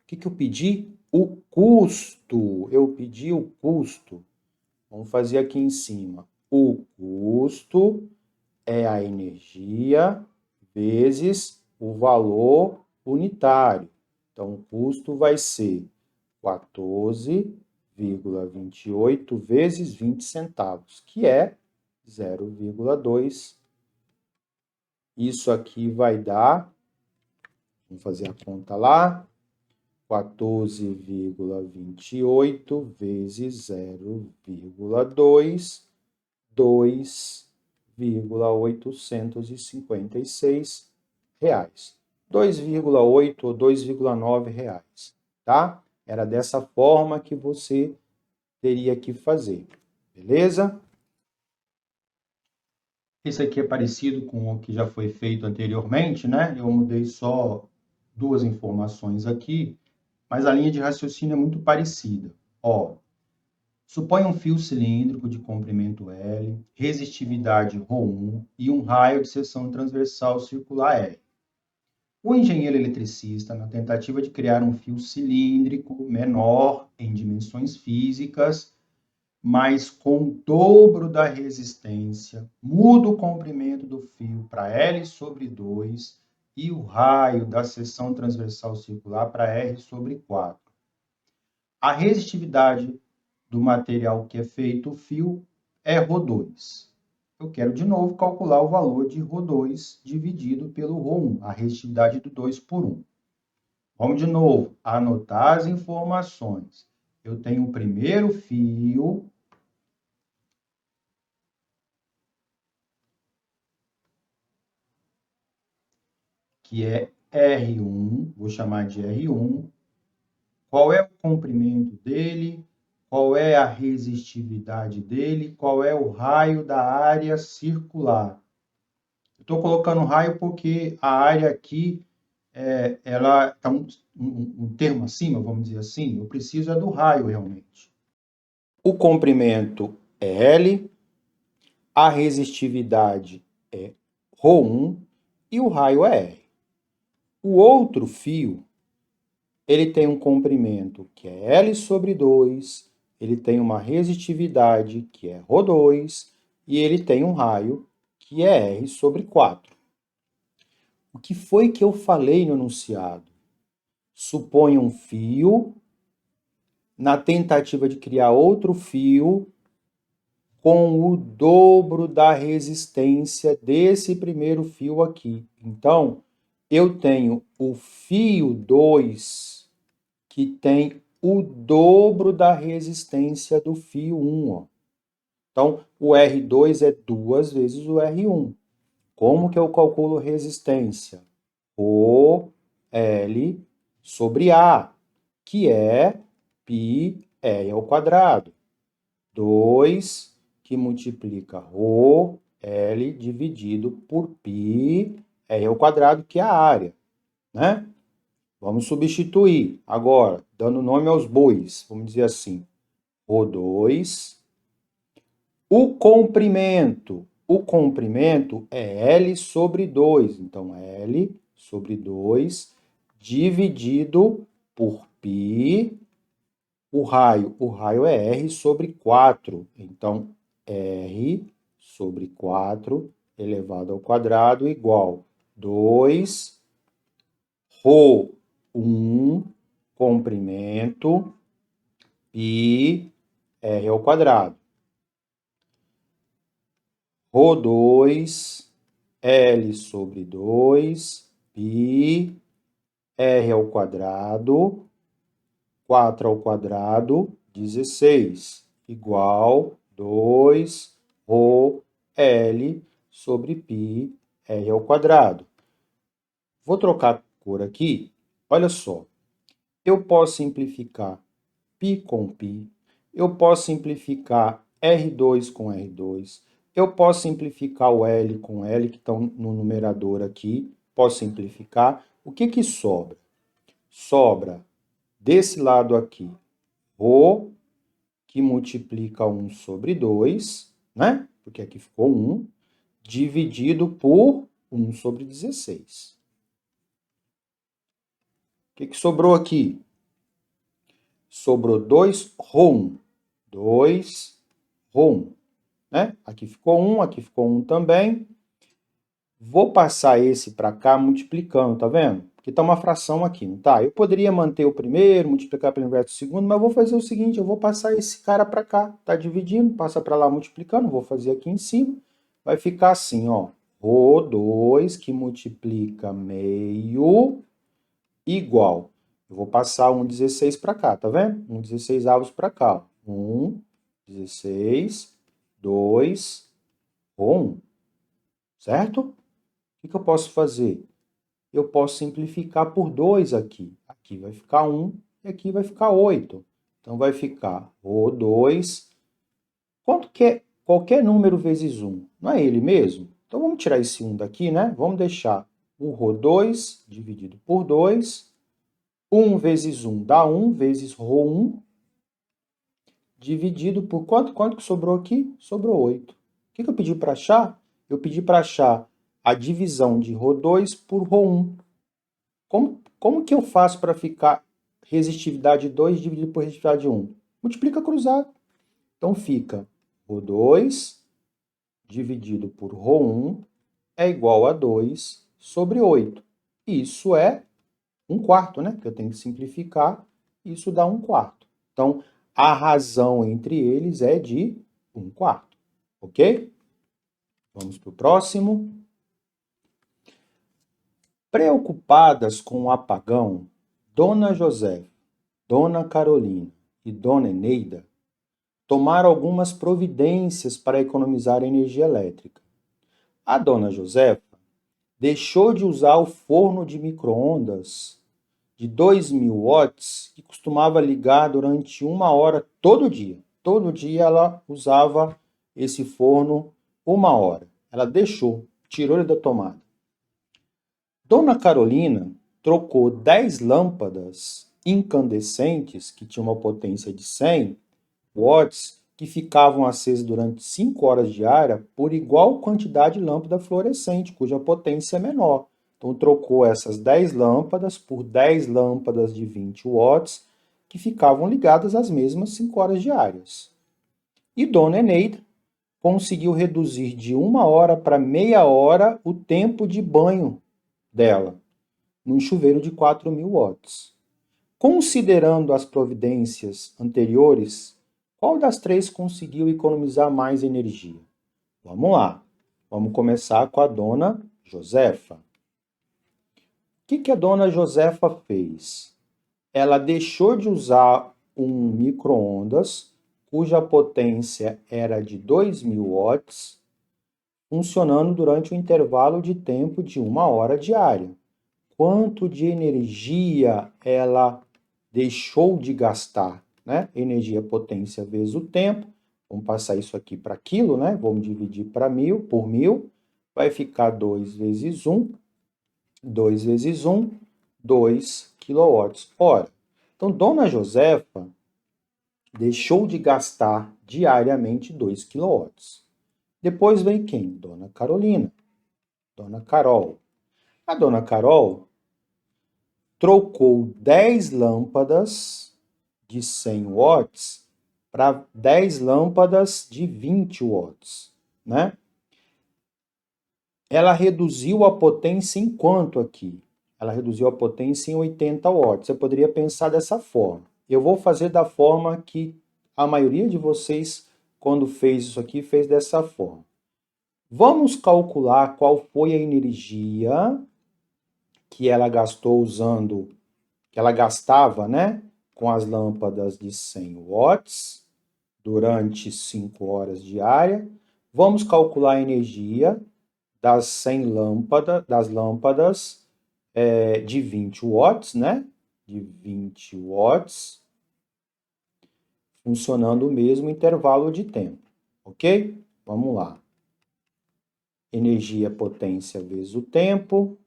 O que eu pedi? O custo. Eu pedi o custo. Vamos fazer aqui em cima. O custo é a energia vezes o valor unitário. Então, o custo vai ser 14,28 vezes 20 centavos, que é 0,2. Isso aqui vai dar, vamos fazer a conta lá, 14,28 vezes 0,2, 2,856 reais. 2,8 ou 2,9 reais, tá? Era dessa forma que você teria que fazer, beleza? Esse aqui é parecido com o que já foi feito anteriormente, né? Eu mudei só duas informações aqui, mas a linha de raciocínio é muito parecida. Ó, suponha um fio cilíndrico de comprimento L, resistividade ρ1 e um raio de seção transversal circular R. O engenheiro eletricista, na tentativa de criar um fio cilíndrico menor em dimensões físicas, mas com o dobro da resistência, muda o comprimento do fio para L sobre 2 e o raio da seção transversal circular para R sobre 4. A resistividade do material que é feito o fio é ρ2. Eu quero de novo calcular o valor de ρ2 dividido pelo ρ1, a resistividade do 2 por 1. Vamos de novo anotar as informações. Eu tenho o primeiro fio que é R1, vou chamar de R1. Qual é o comprimento dele? Qual é a resistividade dele? Qual é o raio da área circular? Estou colocando raio porque a área aqui, ela está um termo acima, vamos dizer assim, eu preciso do raio realmente. O comprimento é L, a resistividade é ρ1 e o raio é R. O outro fio, ele tem um comprimento que é L sobre 2, ele tem uma resistividade que é ρ2 e ele tem um raio que é R sobre 4. O que foi que eu falei no enunciado? Suponha um fio, na tentativa de criar outro fio com o dobro da resistência desse primeiro fio aqui. Então, eu tenho o fio 2 que tem o dobro da resistência do fio 1. Ó. Então, o R2 é 2 vezes o R1. Como que eu calculo resistência? O L sobre A, que é πr ao quadrado. 2 que multiplica ρ L dividido por πr ao quadrado, que é a área, né? Vamos substituir agora, dando nome aos bois, vamos dizer assim, ρ2. O comprimento é L sobre 2, então L sobre 2 dividido por π. O raio é R sobre 4, então R sobre 4 elevado ao quadrado igual 2 ρ1 comprimento π R ao quadrado. ρ2 L sobre 2 π R ao quadrado, 4 ao quadrado, 16, igual 2 ρ L sobre π R ao quadrado. Vou trocar a cor aqui. Olha só, eu posso simplificar π com π, eu posso simplificar R2 com R2, eu posso simplificar o L com L, que estão no numerador aqui, posso simplificar. O que sobra? Sobra desse lado aqui, ρ, que multiplica 1 sobre 2, né? Porque aqui ficou 1, dividido por 1 sobre 16. O que sobrou aqui? Sobrou 2 ρ1. 2 ρ1, né? Aqui ficou 1, aqui ficou 1 também. Vou passar esse para cá multiplicando, tá vendo? Porque está uma fração aqui, não tá? Eu poderia manter o primeiro, multiplicar pelo inverso do segundo, mas eu vou fazer o seguinte, eu vou passar esse cara para cá, tá dividindo, passa para lá multiplicando, vou fazer aqui em cima, vai ficar assim, ó, ρ2 que multiplica meio igual, eu vou passar 1,16 para cá, tá vendo? 1,16 avos para cá, 1,16, 2, ρ1, certo? O que eu posso fazer? Eu posso simplificar por 2 aqui. Aqui vai ficar 1 e aqui vai ficar 8. Então, vai ficar ρ2. Quanto que é qualquer número vezes 1? Não é ele mesmo? Então, vamos tirar esse 1 daqui, né? Vamos deixar o ρ2 dividido por 2. 1 vezes 1 dá 1 vezes ρ1 dividido por quanto? Quanto que sobrou aqui? Sobrou 8. O que eu pedi para achar? Eu pedi para achar a divisão de ρ2 por ρ1. Como que eu faço para ficar resistividade 2 dividido por resistividade 1? Multiplica cruzado. Então fica ρ2 dividido por ρ1 é igual a 2 sobre 8. Isso é 1/4, né? Porque eu tenho que simplificar, isso dá 1/4. Então, a razão entre eles é de 1/4, ok? Vamos para o próximo. Preocupadas com o apagão, Dona Josefa, Dona Carolina e Dona Eneida tomaram algumas providências para economizar energia elétrica. A Dona Josefa deixou de usar o forno de micro-ondas de 2.000 watts, que costumava ligar durante 1 hora todo dia. Todo dia ela usava esse forno 1 hora. Ela deixou, tirou ele da tomada. Dona Carolina trocou 10 lâmpadas incandescentes, que tinham uma potência de 100 watts, que ficavam acesas durante 5 horas diárias, por igual quantidade de lâmpada fluorescente, cuja potência é menor. Então, trocou essas 10 lâmpadas por 10 lâmpadas de 20 watts, que ficavam ligadas às mesmas 5 horas diárias. E Dona Eneida conseguiu reduzir de 1 hora para meia hora o tempo de banho dela, num chuveiro de 4.000 watts. Considerando as providências anteriores, qual das três conseguiu economizar mais energia? Vamos lá. Vamos começar com a dona Josefa. O que a dona Josefa fez? Ela deixou de usar um micro-ondas, cuja potência era de 2.000 watts, funcionando durante um intervalo de tempo de 1 hora diária. Quanto de energia ela deixou de gastar, né? Energia, potência vezes o tempo. Vamos passar isso aqui para quilo, né? Vamos dividir por 1.000. Vai ficar 2 vezes 1. 2 vezes 1, 2 kWh. Então, Dona Josefa deixou de gastar diariamente 2 kW. Depois vem quem? Dona Carolina. Dona Carol. A Dona Carol trocou 10 lâmpadas de 100 watts para 10 lâmpadas de 20 watts, né? Ela reduziu a potência em quanto aqui? Ela reduziu a potência em 80 watts. Você poderia pensar dessa forma. Eu vou fazer da forma que a maioria de vocês, quando fez isso aqui, fez dessa forma. Vamos calcular qual foi a energia que ela gastou usando, que ela gastava, né, com as lâmpadas de 100 watts durante 5 horas diárias. Vamos calcular a energia das 100 lâmpadas de 20 watts, né, de 20 watts, funcionando o mesmo intervalo de tempo, ok? Vamos lá. Energia, potência vezes o tempo.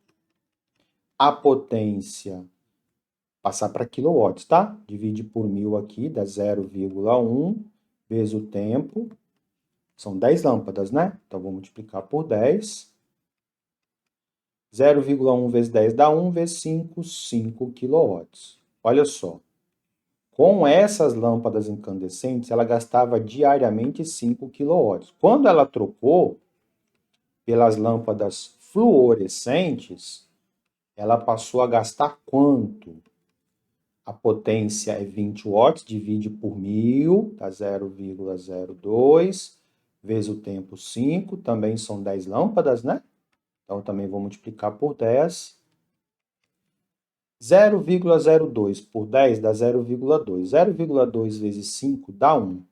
A potência, passar para quilowatts, tá? Divide por 1.000 aqui, dá 0,1 vezes o tempo. São 10 lâmpadas, né? Então, vou multiplicar por 10. 0,1 vezes 10 dá 1, vezes 5, 5 quilowatts. Olha só. Com essas lâmpadas incandescentes, ela gastava diariamente 5 quilowatts. Quando ela trocou pelas lâmpadas fluorescentes, ela passou a gastar quanto? A potência é 20 watts, divide por 1.000, dá 0,02, vezes o tempo 5, também são 10 lâmpadas, né? Então, também vou multiplicar por 10. 0,02 por 10 dá 0,2. 0,2 vezes 5 dá 1.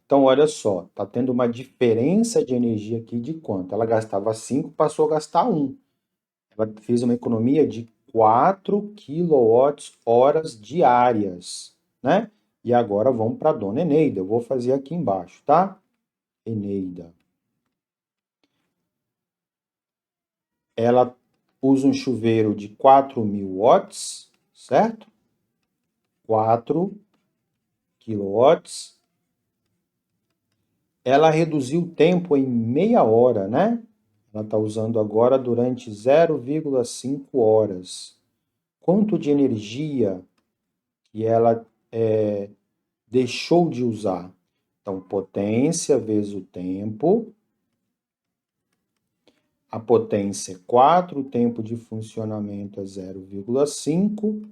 Então, olha só, está tendo uma diferença de energia aqui de quanto? Ela gastava 5, passou a gastar 1. Ela fez uma economia de 4 kWh diárias, né? E agora vamos para a dona Eneida. Eu vou fazer aqui embaixo, tá? Eneida. Ela usa um chuveiro de 4.000 watts, certo? 4 kW. Ela reduziu o tempo em meia hora, né? Ela está usando agora durante 0,5 horas. Quanto de energia que ela deixou de usar? Então, potência vezes o tempo. A potência é 4, o tempo de funcionamento é 0,5.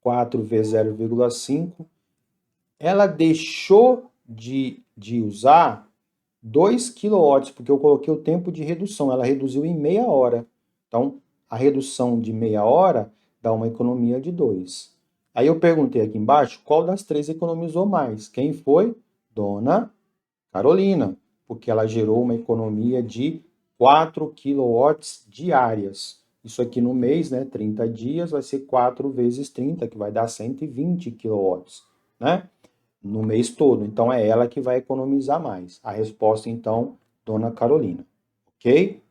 4 vezes 0,5. Ela deixou de usar 2 kW, porque eu coloquei o tempo de redução, ela reduziu em meia hora. Então, a redução de meia hora dá uma economia de 2. Aí eu perguntei aqui embaixo qual das três economizou mais. Quem foi? Dona Carolina. porque ela gerou uma economia de 4 kW diárias. Isso aqui no mês, né, 30 dias, vai ser 4 vezes 30, que vai dar 120 kW, né, no mês todo. Então, é ela que vai economizar mais. A resposta, então, Dona Carolina. Ok?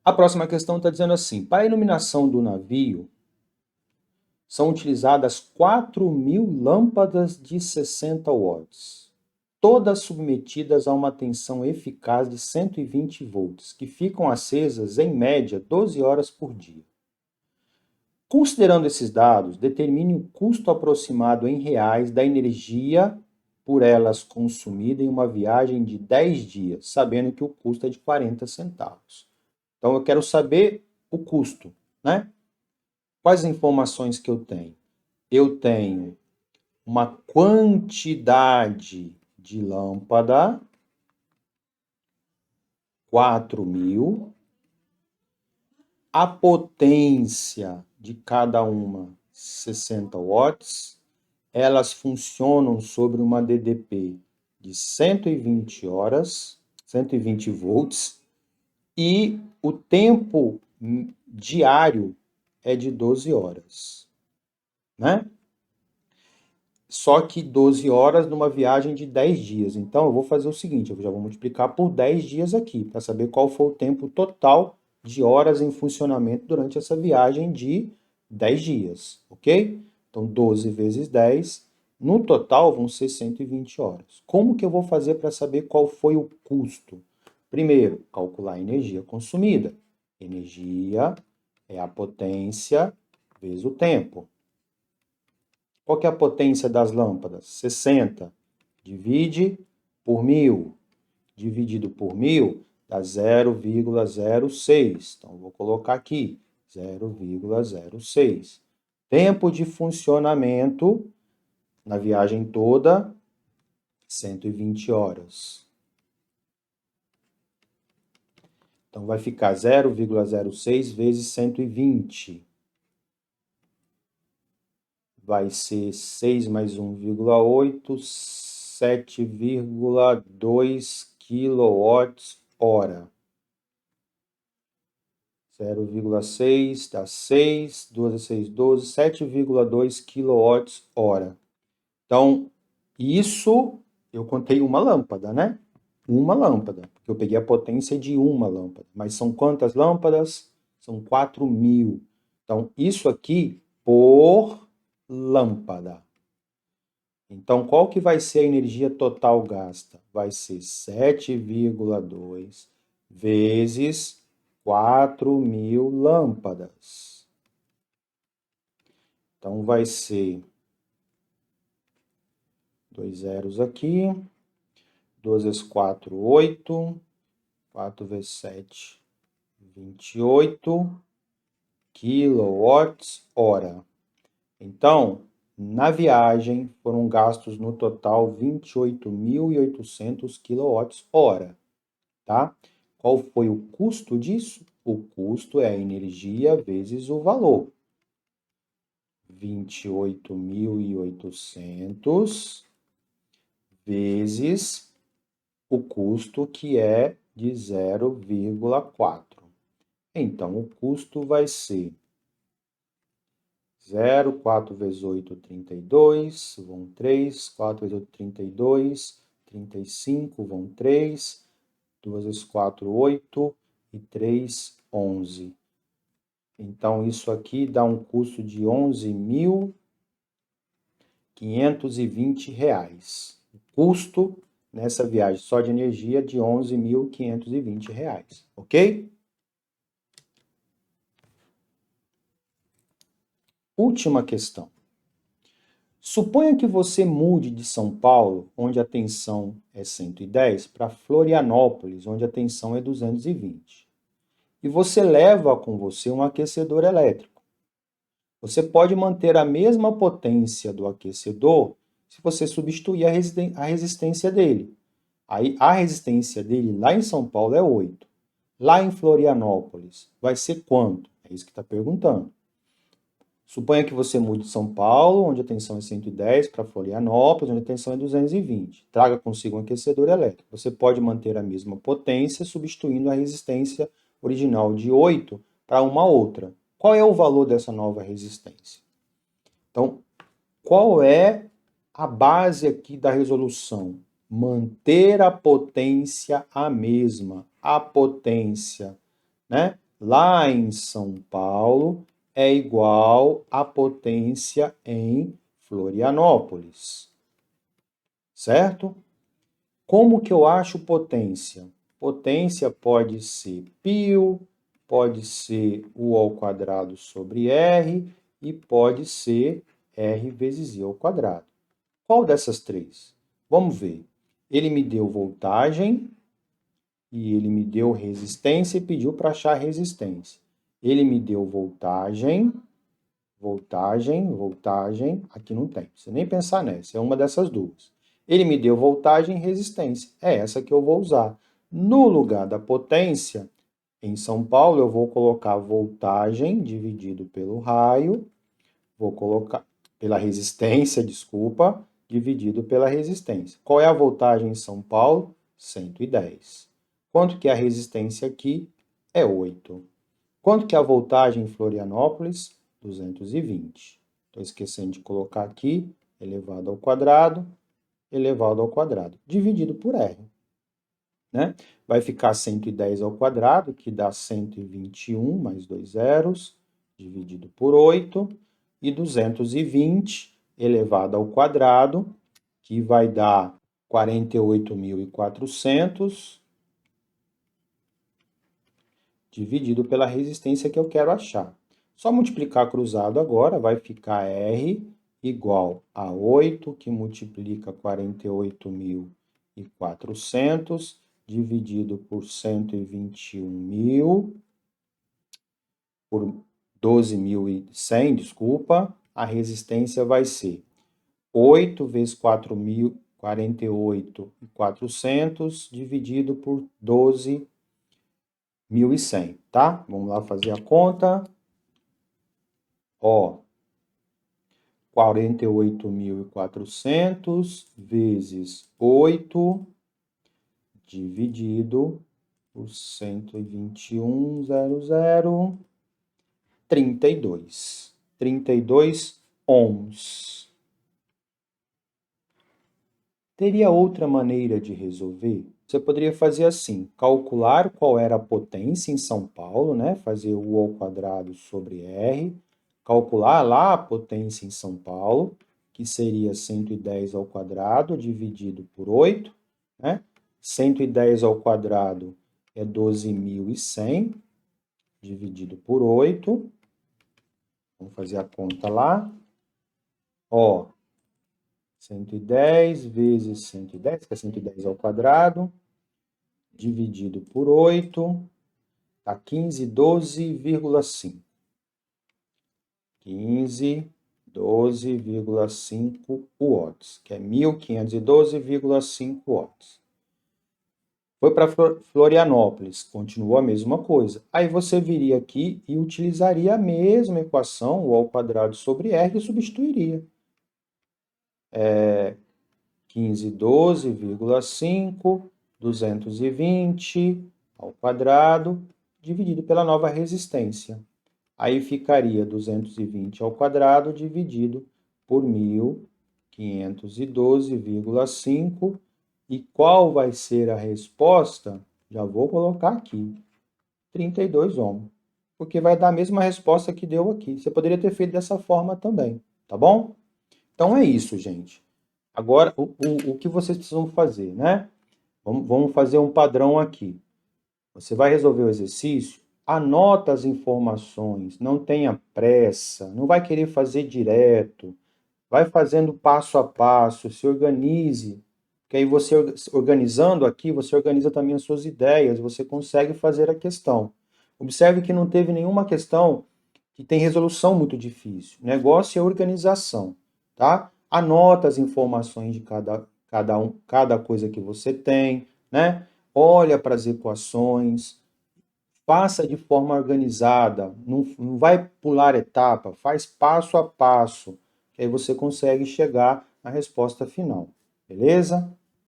A próxima questão está dizendo assim: para a iluminação do navio, são utilizadas 4.000 lâmpadas de 60 watts, todas submetidas a uma tensão eficaz de 120 volts, que ficam acesas em média 12 horas por dia. Considerando esses dados, determine o custo aproximado em reais da energia por elas consumida em uma viagem de 10 dias, sabendo que o custo é de 40 centavos. Então eu quero saber o custo, né? Quais informações que eu tenho? Eu tenho uma quantidade de lâmpada, 4.000, a potência de cada uma, 60 watts, elas funcionam sobre uma DDP de 120 horas, 120 volts, e o tempo diário é de 12 horas, né? Só que 12 horas numa viagem de 10 dias. Então, eu vou fazer o seguinte, eu já vou multiplicar por 10 dias aqui, para saber qual foi o tempo total de horas em funcionamento durante essa viagem de 10 dias, ok? Então, 12 vezes 10, no total vão ser 120 horas. Como que eu vou fazer para saber qual foi o custo? Primeiro, calcular a energia consumida. Energia é a potência vezes o tempo. Qual que é a potência das lâmpadas? 60. Divide por 1.000. Dividido por 1.000 dá 0,06. Então, vou colocar aqui 0,06. Tempo de funcionamento na viagem toda, 120 horas. Então, vai ficar 0,06 vezes 120. Vai ser 6 mais 1,8, 7,2 kWh. 0,6 dá 6, 2 a 6, 12, 7,2 kWh. Então, isso eu contei uma lâmpada, né? Uma lâmpada, porque eu peguei a potência de uma lâmpada. Mas são quantas lâmpadas? São 4.000. Então, isso aqui por lâmpada. Então, qual que vai ser a energia total gasta? Vai ser 7,2 vezes 4.000 lâmpadas. Então, vai ser 2 zeros aqui, 2 vezes 4, 8, 4 vezes 7, 28 kWh. Então, na viagem, foram gastos no total 28.800 kWh, tá? Qual foi o custo disso? O custo é a energia vezes o valor. 28.800 vezes o custo, que é de 0,4. Então, o custo vai ser 0, 4 vezes 8, 32, vão 3, 4 vezes 8, 32, 35, vão 3, 2 vezes 4, 8, e 3, 11. Então, isso aqui dá um custo de R$ 11.520. O custo nessa viagem só de energia de R$ 11.520, ok? Última questão. Suponha que você mude de São Paulo, onde a tensão é 110, para Florianópolis, onde a tensão é 220. E você leva com você um aquecedor elétrico. Você pode manter a mesma potência do aquecedor se você substituir a resistência dele. Aí a resistência dele lá em São Paulo é 8. Lá em Florianópolis vai ser quanto? É isso que está perguntando. Suponha que você mude de São Paulo, onde a tensão é 110, para Florianópolis, onde a tensão é 220. Traga consigo um aquecedor elétrico. Você pode manter a mesma potência, substituindo a resistência original de 8 para uma outra. Qual é o valor dessa nova resistência? Então, qual é a base aqui da resolução? Manter a potência a mesma. A potência, né? Lá em São Paulo é igual à potência em Florianópolis, certo? Como que eu acho potência? Potência pode ser π, pode ser U ao quadrado sobre R e pode ser R vezes I ao quadrado. Qual dessas três? Vamos ver. Ele me deu voltagem e ele me deu resistência e pediu para achar resistência. Ele me deu voltagem, aqui não tem, você nem pensar nessa, é uma dessas duas. Ele me deu voltagem e resistência, é essa que eu vou usar. No lugar da potência, em São Paulo, eu vou colocar voltagem dividido pelo raio, vou colocar pela resistência, desculpa, dividido pela resistência. Qual é a voltagem em São Paulo? 110. Quanto que é a resistência aqui? É 8. Quanto que é a voltagem em Florianópolis? 220. Estou esquecendo de colocar aqui, elevado ao quadrado, dividido por R. Né? Vai ficar 110 ao quadrado, que dá 121, mais 2 zeros, dividido por 8, e 220 elevado ao quadrado, que vai dar 48.400, dividido pela resistência que eu quero achar. Só multiplicar cruzado agora, vai ficar R igual a 8, que multiplica 48.400, dividido por 121.000, por 12.100, desculpa, a resistência vai ser 8 vezes 4.000, 48.400, dividido por 12.100, tá? Vamos lá fazer a conta. Ó, 48.400 vezes 8, dividido por 121,00, 32. 32 ohms. Teria outra maneira de resolver? Você poderia fazer assim, calcular qual era a potência em São Paulo, né? Fazer U ao quadrado sobre R, calcular lá a potência em São Paulo, que seria 110 ao quadrado dividido por 8, né? 110 ao quadrado é 12.100, dividido por 8. Vamos fazer a conta lá. Ó, 110 vezes 110, que é 110 ao quadrado, dividido por 8, dá 1512,5. 1512,5 watts, que é 1.512,5 watts. Foi para Florianópolis, continuou a mesma coisa. Aí você viria aqui e utilizaria a mesma equação, U ao quadrado sobre R, e substituiria. 1512,5, 220 ao quadrado, dividido pela nova resistência. Aí ficaria 220 ao quadrado dividido por 1.512,5. E qual vai ser a resposta? Já vou colocar aqui. 32 ohms. Porque vai dar a mesma resposta que deu aqui. Você poderia ter feito dessa forma também, tá bom? Então é isso, gente. Agora, o que vocês precisam fazer, né? Vamos fazer um padrão aqui. Você vai resolver o exercício, anota as informações, não tenha pressa, não vai querer fazer direto, vai fazendo passo a passo, se organize, porque aí você organizando aqui, você organiza também as suas ideias, você consegue fazer a questão. Observe que não teve nenhuma questão que tem resolução muito difícil. O negócio é organização, tá? Anota as informações de cada coisa que você tem, né? Olha para as equações, faça de forma organizada, não vai pular etapa, faz passo a passo, que aí você consegue chegar à resposta final, beleza?